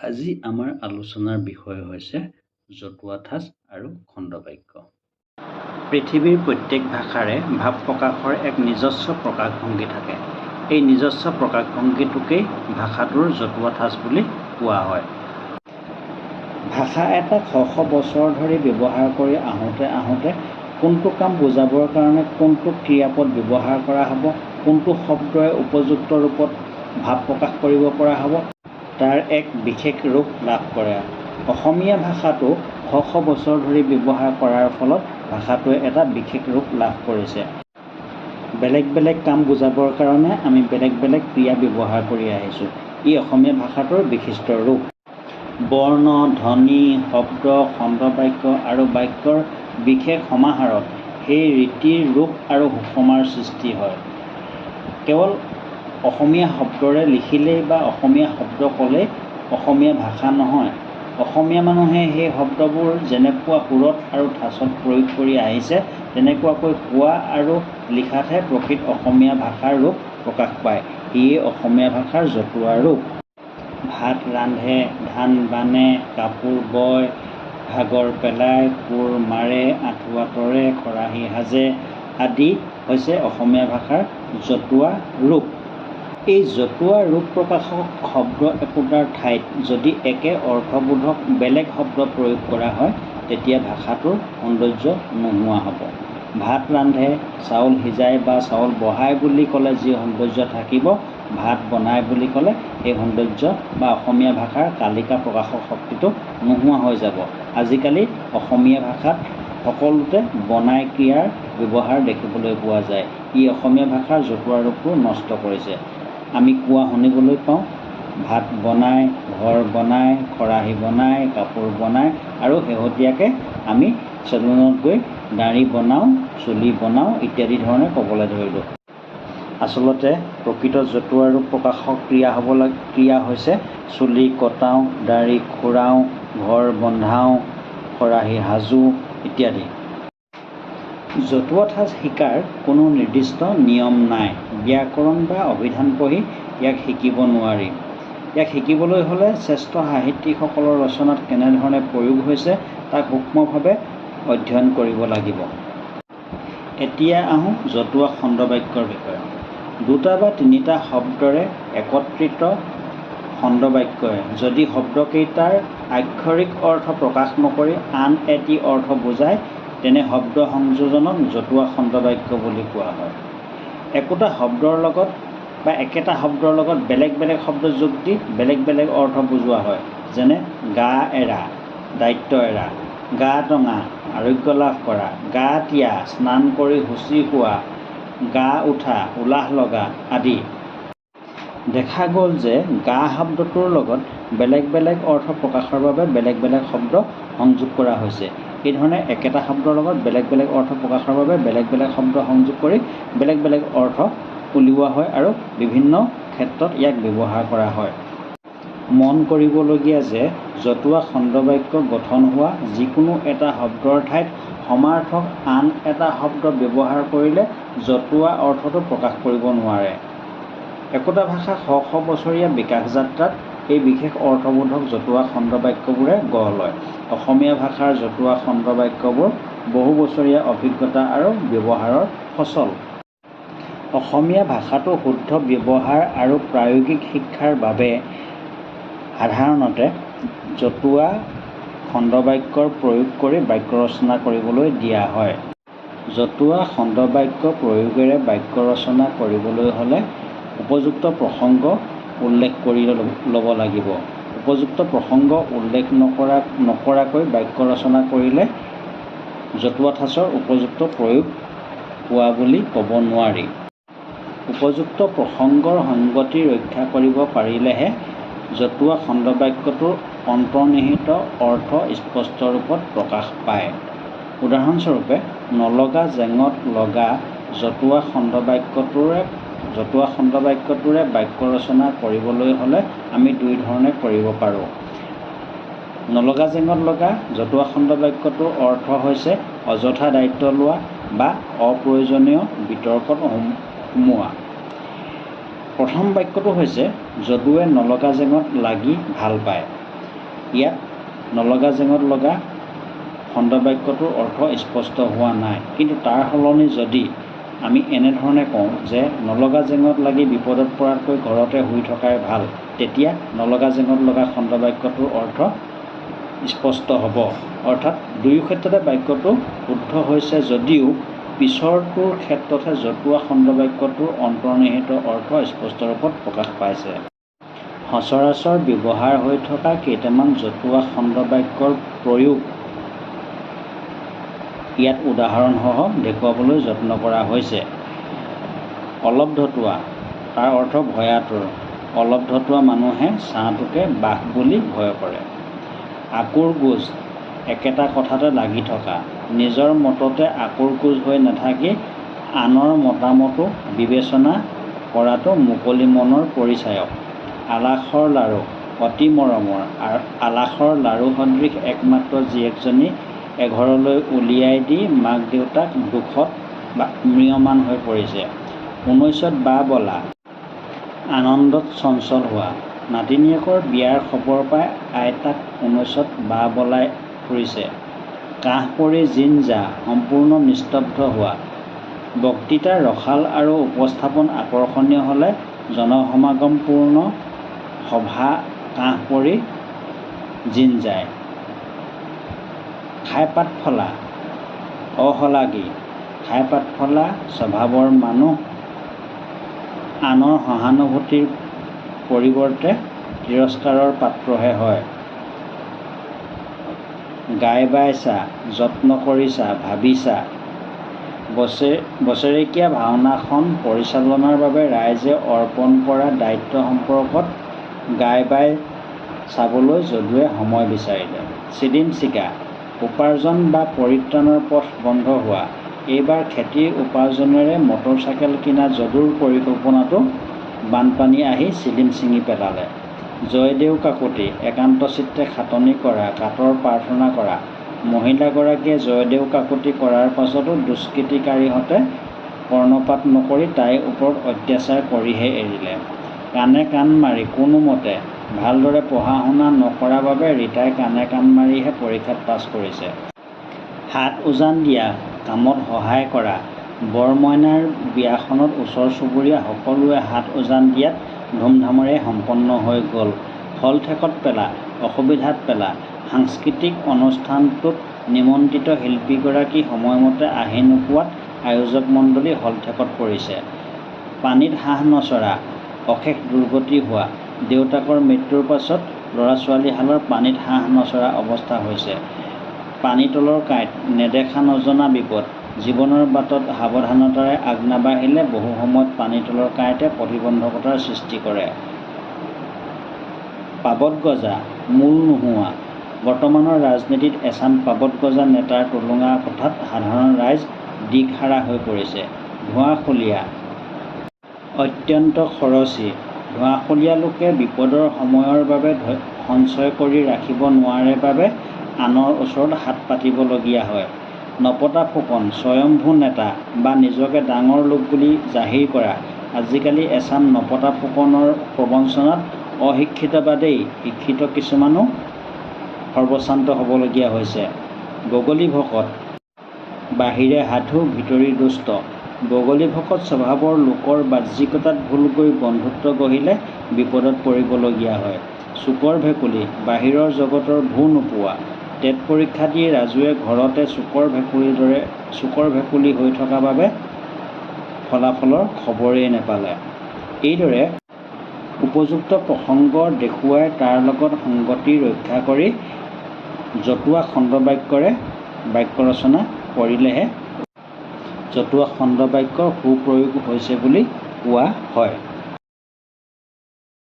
আজি আমাৰ আলোচনাৰ বিষয় হৈছে জতুৱা ঠাঁচ আৰু খণ্ডবাক্য। পৃথিৱীৰ প্ৰত্যেক ভাষাৰে ভাৱ প্ৰকাশৰ এক নিজস্ব প্ৰকাশভংগী থাকে। এই নিজস্ব প্ৰকাশভংগীটোকেই ভাষাটোৰ জতুৱা ঠাঁচ বুলি কোৱা হয়। ভাষা এটাক শ বছৰ ধৰি ব্যৱহাৰ কৰি আহোঁতে কোনটো কাম বুজাবৰ কাৰণে কোনটো ক্ৰিয়াপদ ব্যৱহাৰ কৰা হ'ব, কোনটো শব্দৰে উপযুক্ত ৰূপত ভাৱ প্ৰকাশ কৰিব পৰা হ'ব, তাৰ এক বিশেষ ৰূপ লাভ কৰে। অসমীয়া ভাষাটো শ বছৰ ধৰি ব্যৱহাৰ কৰাৰ ফলত ভাষাটোৱে এটা বিশেষ ৰূপ লাভ কৰিছে। বেলেগ বেলেগ কাম বুজাবৰ কাৰণে আমি বেলেগ বেলেগ ক্ৰিয়া ব্যৱহাৰ কৰি আহিছোঁ। ই অসমীয়া ভাষাটোৰ বিশিষ্ট ৰূপ। বৰ্ণ, ধ্বনি, শব্দ, খণ্ডবাক্য আৰু বাক্যৰ বিশেষ সমাহাৰত সেই ৰীতিৰ ৰূপ আৰু সুষমাৰ সৃষ্টি হয়। কেৱল অসমীয়া শব্দৰে লিখিলেই বা অসমীয়া শব্দ ক'লেই অসমীয়া ভাষা নহয়। অসমীয়া মানুহে সেই শব্দবোৰ যেনেকুৱা সুৰত আৰু ঠাঁচত প্ৰয়োগ কৰি আহিছে তেনেকুৱাকৈ কোৱা আৰু লিখাতহে প্ৰকৃত অসমীয়া ভাষাৰ ৰূপ প্ৰকাশ পায়। ইয়ে অসমীয়া ভাষাৰ জতুৱা ৰূপ। ভাত ৰান্ধে, ধান বানে, কাপোৰ বয়, ভাগৰ পেলায়, কোৰ মাৰে, আঁঠুৱা তৰে, খৰাহী সাজে আদি হৈছে অসমীয়া ভাষাৰ জতুৱা ৰূপ। এই জতুৱা ৰূপ প্ৰকাশক শব্দ একোটাৰ ঠাইত যদি একে অৰ্থবোধক বেলেগ শব্দ প্ৰয়োগ কৰা হয় তেতিয়া ভাষাটোৰ সৌন্দৰ্য নোহোৱা হ'ব। ভাত ৰান্ধে, চাউল সিজাই বা চাউল বহাই বুলি ক'লে যি সৌন্দৰ্য থাকিব, ভাত বনাই বুলি ক'লে সেই সৌন্দৰ্য বা অসমীয়া ভাষাৰ কালিকা প্ৰকাশক শক্তিটো নোহোৱা হৈ যাব। আজিকালি অসমীয়া ভাষাত সকলোতে বনাই ক্ৰিয়াৰ ব্যৱহাৰ দেখিবলৈ পোৱা যায়। ই অসমীয়া ভাষাৰ জতুৱা ৰূপটো নষ্ট কৰিছে। আমি কোৱা শুনিবলৈ পাওঁ, ভাত বনাই, ঘৰ বনাই, খৰাহী বনাই, কাপোৰ বনাই আৰু শেহতীয়াকৈ আমি চেলুনত গৈ দাড়ি বনাওঁ, চুলি বনাওঁ ইত্যাদি ধৰণে ক'বলৈ ধৰিলোঁ। আচলতে প্ৰকৃত জতুৱা ৰূপ প্ৰকাশক ক্ৰিয়া হৈছে চুলি কটাওঁ, দাড়ি খুৰাওঁ, ঘৰ বন্ধাওঁ, খৰাহী সাজোঁ ইত্যাদি। জতুৱা ঠাঁচ শিকাৰ কোনো নিৰ্দিষ্ট নিয়ম নাই। ব্যাকৰণ বা অভিধান পঢ়ি ইয়াক শিকিব নোৱাৰি। ইয়াক শিকিবলৈ হ'লে শ্ৰেষ্ঠ সাহিত্যিকসকলৰ ৰচনাত কেনেধৰণে প্ৰয়োগ হৈছে তাক সূক্ষ্মভাৱে অধ্যয়ন কৰিব লাগিব। এতিয়া আহোঁ জতুৱা খণ্ডবাক্যৰ বিষয়ে। দুটা বা তিনিটা শব্দৰে একত্ৰিত খণ্ডবাক্যই যদি শব্দকেইটাৰ আক্ষৰিক অৰ্থ প্ৰকাশ নকৰি আন এটি অৰ্থ বুজায় তেনে শব্দ সংযোজনক জতুৱা খণ্ডবাক্য বুলি কোৱা হয়। একোটা শব্দৰ লগত বা একেটা শব্দৰ লগত বেলেগ বেলেগ শব্দ যোগ দি বেলেগ বেলেগ অৰ্থ বুজোৱা হয়। যেনে গা এৰা, দায়িত্ব এৰা, গা টঙা, আৰোগ্য লাভ কৰা, গা তিয়া, স্নান কৰি শুচি হোৱা, গা উঠা, উলাহ লগা আদি। দেখা গ'ল যে গা শব্দটোৰ লগত বেলেগ বেলেগ অৰ্থ প্ৰকাশৰ বাবে বেলেগ বেলেগ শব্দ সংযোগ কৰা হৈছে। এইধৰণে একেটা শব্দৰ লগত বেলেগ বেলেগ অৰ্থ প্ৰকাশৰ বাবে বেলেগ বেলেগ শব্দ সংযোগ কৰি বেলেগ বেলেগ অৰ্থ উলিওৱা হয় আৰু বিভিন্ন ক্ষেত্ৰত ইয়াক ব্যৱহাৰ কৰা হয়। মন কৰিবলগীয়া যে জতুৱা খণ্ডবাক্য গঠন হোৱা যিকোনো এটা শব্দৰ ঠাইত সমাৰ্থক আন এটা শব্দ ব্যৱহাৰ কৰিলে জতুৱা অৰ্থটো প্ৰকাশ কৰিব নোৱাৰে। একোটা ভাষা শ বছৰীয়া বিকাশ যাত্ৰাত এই বিশেষ অৰ্থবোধক জতুৱা খণ্ডবাক্যবোৰে গঢ় লয়। অসমীয়া ভাষাৰ জতুৱা খণ্ডবাক্যবোৰ বহু বছৰীয়া অভিজ্ঞতা আৰু ব্যৱহাৰৰ ফচল। অসমীয়া ভাষাটো শুদ্ধ ব্যৱহাৰ আৰু প্ৰায়োগিক শিক্ষাৰ বাবে সাধাৰণতে জতুৱা খণ্ডবাক্যৰ প্ৰয়োগ কৰি বাক্য ৰচনা কৰিবলৈ দিয়া হয়। জতুৱা খণ্ডবাক্য প্ৰয়োগেৰে বাক্য ৰচনা কৰিবলৈ হ'লে উপযুক্ত প্ৰসংগ উল্লেখ কৰি ল'ব লাগিব। উপযুক্ত প্ৰসংগ উল্লেখ নকৰাকৈ বাক্য ৰচনা কৰিলে জতুৱা ঠাঁচৰ উপযুক্ত প্ৰয়োগ হোৱা বুলি ক'ব নোৱাৰি। উপযুক্ত প্ৰসংগৰ সংগতি ৰক্ষা কৰিব পাৰিলেহে জতুৱা খণ্ডবাক্যটোৰ অন্তৰ্নিহিত অৰ্থ স্পষ্ট ৰূপত প্ৰকাশ পায়। উদাহৰণস্বৰূপে নলগা জেঙত লগা জতুৱা খণ্ডবাক্যটোৰে বাক্য ৰচনা কৰিবলৈ হ'লে আমি দুই ধৰণে কৰিব পাৰোঁ। নলগা জেঙত লগা জতুৱা খণ্ডবাক্যটোৰ অৰ্থ হৈছে অযথা দায়িত্ব লোৱা বা অপ্ৰয়োজনীয় বিতৰ্কত সোমোৱা। প্ৰথম বাক্যটো হৈছে যদুৱে নলগা জেঙত লাগি ভাল পায়। ইয়াত নলগা জেঙত লগা খণ্ডবাক্যটোৰ অৰ্থ স্পষ্ট হোৱা নাই। কিন্তু তাৰ সলনি যদি আমি এনেধৰণে কওঁ যে নলগা জেঙত লাগি বিপদত পৰাতকৈ ঘৰতে শুই থকাই ভাল, তেতিয়া নলগা জেঙত লগা খণ্ডবাক্যটোৰ অৰ্থ স্পষ্ট হ'ব। অৰ্থাৎ দুয়ো ক্ষেত্ৰতে বাক্যটো শুদ্ধ হৈছে যদিও পিছৰটোৰ ক্ষেত্ৰতহে জতুৱা খণ্ডবাক্যটোৰ অন্তৰ্নিহিত অৰ্থ স্পষ্ট ৰূপত প্ৰকাশ পাইছে। সচৰাচৰ ব্যৱহাৰ হৈ থকা কেইটামান জতুৱা খণ্ডবাক্যৰ প্ৰয়োগ ইয়াত উদাহৰণসহ দেখুৱাবলৈ যত্ন কৰা হৈছে। অলপ ধতুৱা, তাৰ অৰ্থ ভয়াতুৰ। অলপ ধতুৱা মানুহে ছাঁটোকে বাঘ বুলি ভয় কৰে। আকুৰ গোজ, একেটা কথাতে লাগি থকা, নিজৰ মততে আকুৰ গোজ হৈ নাথাকি আনৰ মতামতো বিবেচনা কৰাটো মুকলি মনৰ পৰিচায়ক। আলাসৰ লাৰু, অতি মৰমৰ। আলাসৰ লাৰু সদৃশ একমাত্ৰ জীয়েকজনী এঘৰলৈ উলিয়াই দি মাক দেউতাক দুখত ম্ৰিয়মান হৈ পৰিছে। 19ত বা বলা, আনন্দত চঞ্চল হোৱা। নাতিনীয়েকৰ বিয়াৰ খবৰ পাই আইতাক 19ত বা বলাই ফুৰিছে। কাহ পৰি জিন-জা, সম্পূৰ্ণ নিস্তব্ধ হোৱা। বক্তৃতা ৰসাল আৰু উপস্থাপন আকৰ্ষণীয় হ'লে জনসমাগমপূৰ্ণ সভা কাহ পৰি জিন যায়। খাই পাত ফলা, অশলাগী। খাই পাত ফলা স্বভাৱৰ মানুহ আনৰ সহানুভূতিৰ পৰিৱৰ্তে তিৰস্কাৰৰ পাত্ৰহে হয়। গাই বাইছা, যত্ন কৰিছা, ভাবিছা। বছৰেকীয়া ভাওনাখন পৰিচালনাৰ বাবে ৰাইজে অৰ্পণ কৰা দায়িত্ব সম্পৰ্কত গাই বাই চাবলৈ যদুৱে সময় বিচাৰিলে। চিলিম চিগা, উপাৰ্জন বা পৰিত্ৰাণৰ পথ বন্ধ হোৱা। এইবাৰ খেতিৰ উপাৰ্জনেৰে মটৰ চাইকেল কিনা যদুৰ পৰিকল্পনাটো বানপানী আহি চিলিম ছিঙি পেলালে। জয়দেউ কাকতি, একান্তচিত্তে খাটনি কৰা, কাতৰ প্ৰাৰ্থনা কৰা। মহিলাগৰাকীয়ে জয়দেউ কাকতি কৰাৰ পাছতো দুষ্কৃতিকাৰীহঁতে কৰ্ণপাত নকৰি তাইৰ ওপৰত অত্যাচাৰ কৰিহে এৰিলে। কাণে কাণ মাৰি কোনোমতে ভালদৰে পঢ়া শুনা নকৰা বাবে ৰীতাই কাণে কাণ মাৰিহে পৰীক্ষাত পাছ কৰিছে। হাত উজান দিয়া, কামত সহায় কৰা। বৰমইনাৰ বিয়াখনত ওচৰ চুবুৰীয়া সকলোৱে হাত উজান দিয়াত ধুমধামেৰে সম্পন্ন হৈ গ'ল। শলঠেকত পেলা, অসুবিধাত পেলা। সাংস্কৃতিক অনুষ্ঠানটোত নিমন্ত্ৰিত শিল্পীগৰাকী সময়মতে আহি নোপোৱাত আয়োজক মণ্ডলী শলঠেকত পৰিছে। পানীত হাঁহ নচৰা, অশেষ দুৰ্গতি হোৱা। দেউতাকৰ মৃত্যুৰ পাছত ল'ৰা-ছোৱালীহালৰ পানীত হাঁহ নচৰা অৱস্থা হৈছে। পানীতলৰ কাঁইট, নেদেখা নজনা বিপদ। জীৱনৰ বাটত সাৱধানতাৰে আগ নাবাঢ়িলে বহু সময়ত পানীতলৰ কাঁইটে প্ৰতিবন্ধকতাৰ সৃষ্টি কৰে। পাবত গজা, মূল নোহোৱা। বৰ্তমানৰ ৰাজনীতিত এচাম পাবত গজা নেতাৰ টুলুঙা কথাত সাধাৰণ ৰাইজ দিশহাৰা হৈ পৰিছে। ধোঁৱাশলীয়া, অত্যন্ত খৰচী। ধোঁৱাশলীয়া লোকে বিপদৰ সময়ৰ বাবে সঞ্চয় কৰি ৰাখিব নোৱাৰে বাবে আনৰ ওচৰত হাত পাতিবলগীয়া হয়। নপতা ফুকন, স্বয়ম্ভু নেতা বা নিজকে ডাঙৰ লোক বুলি জাহিৰ কৰা। আজিকালি এচাম নপতা ফুকনৰ প্ৰবঞ্চনাত অশিক্ষিত বাদেই শিক্ষিত কিছুমানো সৰ্বশ্ৰান্ত হ'বলগীয়া হৈছে। বগলী ভকত, বাহিৰে সাধু ভিতৰি দুষ্ট। বগলী ভকত স্বভাৱৰ লোকৰ বাহ্যিকতাত ভুল গৈ বন্ধুত্ব গঢ়িলে বিপদত পৰিবলগীয়া হয়। চুকৰ ভেকুলী, বাহিৰৰ জগতৰ ভু নোপোৱা। টেট পৰীক্ষা দি ৰাজুৱে ঘৰতে চুকৰ ভেকুলী হৈ থকা বাবে ফলাফলৰ খবৰেই নেপালে। এইদৰে উপযুক্ত প্ৰসংগ দেখুৱাই তাৰ লগত সংগতি ৰক্ষা কৰি জতুৱা খণ্ডবাক্যৰে বাক্য ৰচনা কৰিলেহে জতুৱা খণ্ডবাক্যৰ সুপ্ৰয়োগ হৈছে বুলি কোৱা হয়।